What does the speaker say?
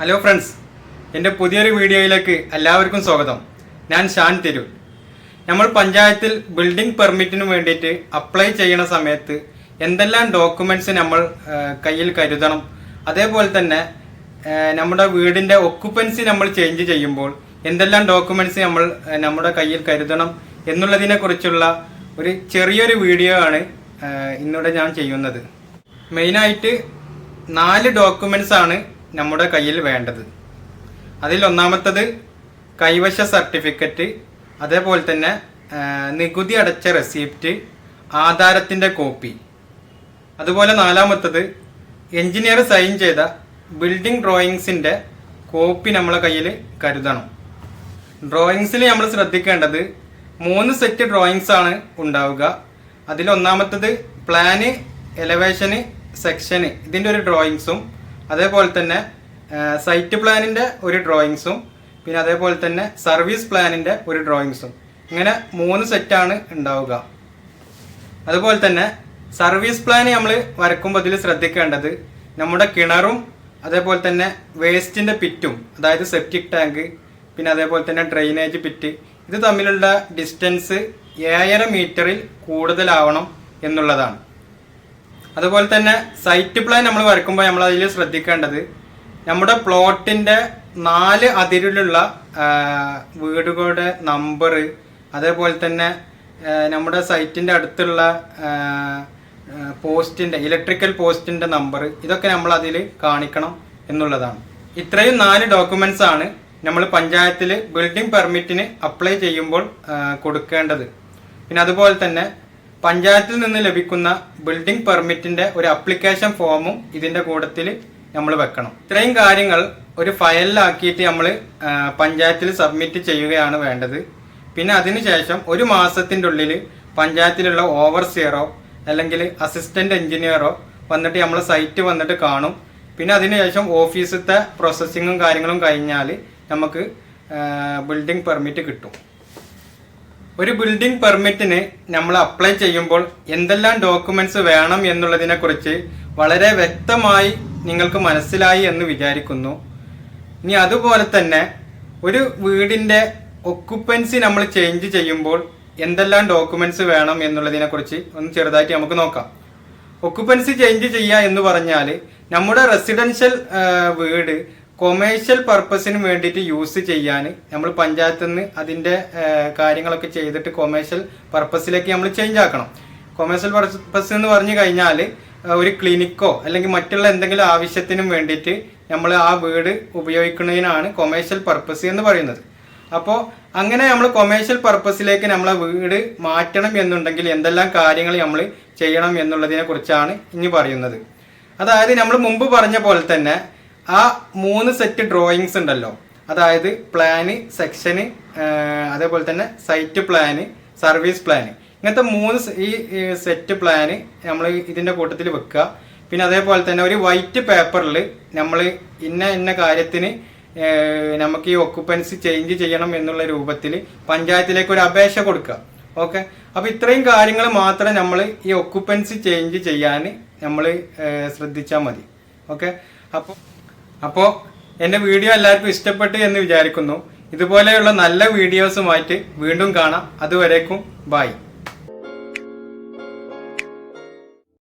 Hello friends, എൻ്റെ പുതിയൊരു വീഡിയോയിലേക്ക് എല്ലാവർക്കും സ്വാഗതം. ഞാൻ ഷാൻ തിരൂർ. നമ്മൾ പഞ്ചായത്തിൽ ബിൽഡിംഗ് പെർമിറ്റിന് വേണ്ടിയിട്ട് അപ്ലൈ ചെയ്യുന്ന സമയത്ത് എന്തെല്ലാം ഡോക്യുമെൻറ്റ്സ് നമ്മൾ കയ്യിൽ കരുതണം, അതേപോലെ തന്നെ നമ്മുടെ വീടിൻ്റെ ഒക്കുപ്പൻസി നമ്മൾ ചേഞ്ച് ചെയ്യുമ്പോൾ എന്തെല്ലാം ഡോക്യുമെൻറ്റ്സ് നമ്മൾ നമ്മുടെ കയ്യിൽ കരുതണം എന്നുള്ളതിനെക്കുറിച്ചുള്ള ഒരു ചെറിയൊരു വീഡിയോ ആണ് ഇന്നിവിടെ ഞാൻ ചെയ്യുന്നത്. മെയിനായിട്ട് 4 ഡോക്യുമെൻറ്റ്സ് ആണ് നമ്മുടെ കയ്യിൽ വേണ്ടത്. അതിൽ ഒന്നാമത്തത് കൈവശ സർട്ടിഫിക്കറ്റ്, അതേപോലെ തന്നെ നികുതി അടച്ച റെസിപ്റ്റ്, ആധാരത്തിൻ്റെ കോപ്പി. അതുപോലെ 4മത്തത് എഞ്ചിനീയർ സൈൻ ചെയ്ത ബിൽഡിംഗ് ഡ്രോയിങ്സിൻ്റെ കോപ്പി നമ്മളെ കയ്യിൽ കരുതണം. ഡ്രോയിങ്സിൽ നമ്മൾ ശ്രദ്ധിക്കേണ്ടത് 3 സെറ്റ് ഡ്രോയിങ്സ് ആണ് ഉണ്ടാവുക. അതിൽ ഒന്നാമത്തത് പ്ലാന്, എലവേഷന്, സെക്ഷന്, ഇതിൻ്റെ ഒരു ഡ്രോയിങ്സും, അതേപോലെ തന്നെ സൈറ്റ് പ്ലാനിൻ്റെ ഒരു ഡ്രോയിങ്സും, പിന്നെ അതേപോലെ തന്നെ സർവീസ് പ്ലാനിൻ്റെ ഒരു ഡ്രോയിങ്സും. ഇങ്ങനെ 3 സെറ്റാണ് ഉണ്ടാവുക. അതുപോലെ തന്നെ സർവീസ് പ്ലാൻ നമ്മൾ വരക്കുമ്പോൾ അതിൽ ശ്രദ്ധിക്കേണ്ടത് നമ്മുടെ കിണറും അതേപോലെ തന്നെ വേസ്റ്റിൻ്റെ പിറ്റും, അതായത് സെപ്റ്റിക് ടാങ്ക്, പിന്നെ അതേപോലെ തന്നെ ഡ്രെയിനേജ് പിറ്റ്, ഇത് തമ്മിലുള്ള ഡിസ്റ്റൻസ് 7.5 മീറ്ററിൽ കൂടുതലാവണം എന്നുള്ളതാണ്. അതുപോലെ തന്നെ സൈറ്റ് പ്ലാൻ നമ്മൾ വരക്കുമ്പോൾ നമ്മൾ അതിൽ ശ്രദ്ധിക്കേണ്ടത് നമ്മുടെ പ്ലോട്ടിൻ്റെ 4 അതിരിലുള്ള വീടുകളുടെ നമ്പർ, അതേപോലെ തന്നെ നമ്മുടെ സൈറ്റിൻ്റെ അടുത്തുള്ള പോസ്റ്റിൻ്റെ, ഇലക്ട്രിക്കൽ പോസ്റ്റിൻ്റെ നമ്പർ, ഇതൊക്കെ നമ്മൾ അതിൽ കാണിക്കണം എന്നുള്ളതാണ്. ഇത്രയും 4 ഡോക്യുമെൻറ്റ്സ് ആണ് നമ്മൾ പഞ്ചായത്തിൽ ബിൽഡിംഗ് പെർമിറ്റിന് അപ്ലൈ ചെയ്യുമ്പോൾ കൊടുക്കേണ്ടത്. പിന്നെ അതുപോലെ തന്നെ പഞ്ചായത്തിൽ നിന്ന് ലഭിക്കുന്ന ബിൽഡിംഗ് പെർമിറ്റിൻ്റെ ഒരു അപ്ലിക്കേഷൻ ഫോമും ഇതിൻ്റെ കൂട്ടത്തിൽ നമ്മൾ വെക്കണം. ഇത്രയും കാര്യങ്ങൾ ഒരു ഫയലിലാക്കിയിട്ട് നമ്മൾ പഞ്ചായത്തിൽ സബ്മിറ്റ് ചെയ്യുകയാണ് വേണ്ടത്. പിന്നെ അതിനുശേഷം 1 മാസത്തിൻ്റെ ഉള്ളിൽ പഞ്ചായത്തിലുള്ള ഓവർസിയറോ അല്ലെങ്കിൽ അസിസ്റ്റൻ്റ് എഞ്ചിനീയറോ വന്നിട്ട് നമ്മളെ സൈറ്റ് വന്നിട്ട് കാണും. പിന്നെ അതിനുശേഷം ഓഫീസത്തെ പ്രോസസ്സിങ്ങും കാര്യങ്ങളും കഴിഞ്ഞാൽ നമുക്ക് ബിൽഡിംഗ് പെർമിറ്റ് കിട്ടും. ഒരു ബിൽഡിംഗ് പെർമിറ്റിന് നമ്മൾ അപ്ലൈ ചെയ്യുമ്പോൾ എന്തെല്ലാം ഡോക്യുമെൻറ്റ്സ് വേണം എന്നുള്ളതിനെക്കുറിച്ച് വളരെ വ്യക്തമായി നിങ്ങൾക്ക് മനസ്സിലായി എന്ന് വിചാരിക്കുന്നു. ഇനി അതുപോലെ തന്നെ ഒരു വീടിൻ്റെ ഒക്കുപ്പൻസി നമ്മൾ ചേഞ്ച് ചെയ്യുമ്പോൾ എന്തെല്ലാം ഡോക്യുമെൻറ്റ്സ് വേണം എന്നുള്ളതിനെക്കുറിച്ച് ഒന്ന് ചെറുതായിട്ട് നമുക്ക് നോക്കാം. ഒക്കുപ്പൻസി ചേഞ്ച് ചെയ്യുക എന്ന് പറഞ്ഞാൽ നമ്മുടെ റെസിഡൻഷ്യൽ വീട് കൊമേഴ്ഷ്യൽ പർപ്പസിന് വേണ്ടിയിട്ട് യൂസ് ചെയ്യാൻ നമ്മൾ പഞ്ചായത്തിൽ നിന്ന് അതിൻ്റെ കാര്യങ്ങളൊക്കെ ചെയ്തിട്ട് കൊമേഴ്ഷ്യൽ പർപ്പസിലേക്ക് നമ്മൾ ചേഞ്ച് ആക്കണം. കൊമേഴ്ഷ്യൽ പർപ്പസ് എന്ന് പറഞ്ഞു കഴിഞ്ഞാൽ ഒരു ക്ലിനിക്കോ അല്ലെങ്കിൽ മറ്റുള്ള എന്തെങ്കിലും ആവശ്യത്തിനും വേണ്ടിയിട്ട് നമ്മൾ ആ വീട് ഉപയോഗിക്കുന്നതിനാണ് കൊമേഴ്ഷ്യൽ പർപ്പസ് എന്ന് പറയുന്നത്. അപ്പോൾ അങ്ങനെ നമ്മൾ കൊമേഴ്ഷ്യൽ പർപ്പസിലേക്ക് നമ്മളെ വീട് മാറ്റണം എന്നുണ്ടെങ്കിൽ എന്തെല്ലാം കാര്യങ്ങൾ നമ്മൾ ചെയ്യണം എന്നുള്ളതിനെ കുറിച്ചാണ് ഇനി പറയുന്നത്. അതായത് നമ്മൾ മുമ്പ് പറഞ്ഞ പോലെ തന്നെ ആ 3 സെറ്റ് ഡ്രോയിങ്സ് ഉണ്ടല്ലോ, അതായത് പ്ലാന്, സെക്ഷന്, അതേപോലെ തന്നെ സൈറ്റ് പ്ലാന്, സർവീസ് പ്ലാന്, ഇങ്ങനത്തെ 3 ഈ സെറ്റ് പ്ലാന് നമ്മൾ ഇതിൻ്റെ കൂട്ടത്തിൽ വെക്കുക. പിന്നെ അതേപോലെ തന്നെ ഒരു വൈറ്റ് പേപ്പറിൽ നമ്മൾ ഇന്ന കാര്യത്തിന് നമുക്ക് ഈ ഒക്കുപ്പൻസി ചേഞ്ച് ചെയ്യണം എന്നുള്ള രൂപത്തിൽ പഞ്ചായത്തിലേക്ക് ഒരു അപേക്ഷ കൊടുക്കുക. ഓക്കെ, അപ്പോൾ ഇത്രയും കാര്യങ്ങൾ മാത്രം നമ്മൾ ഈ ഒക്കുപ്പൻസി ചേഞ്ച് ചെയ്യാൻ നമ്മൾ ശ്രദ്ധിച്ചാൽ മതി. ഓക്കെ, അപ്പോൾ എൻ്റെ വീഡിയോ എല്ലാവർക്കും ഇഷ്ടപ്പെട്ടു എന്ന് വിചാരിക്കുന്നു. ഇതുപോലെയുള്ള നല്ല വീഡിയോസുമായിട്ട് വീണ്ടും കാണാം. അതുവരേക്കും ബൈ.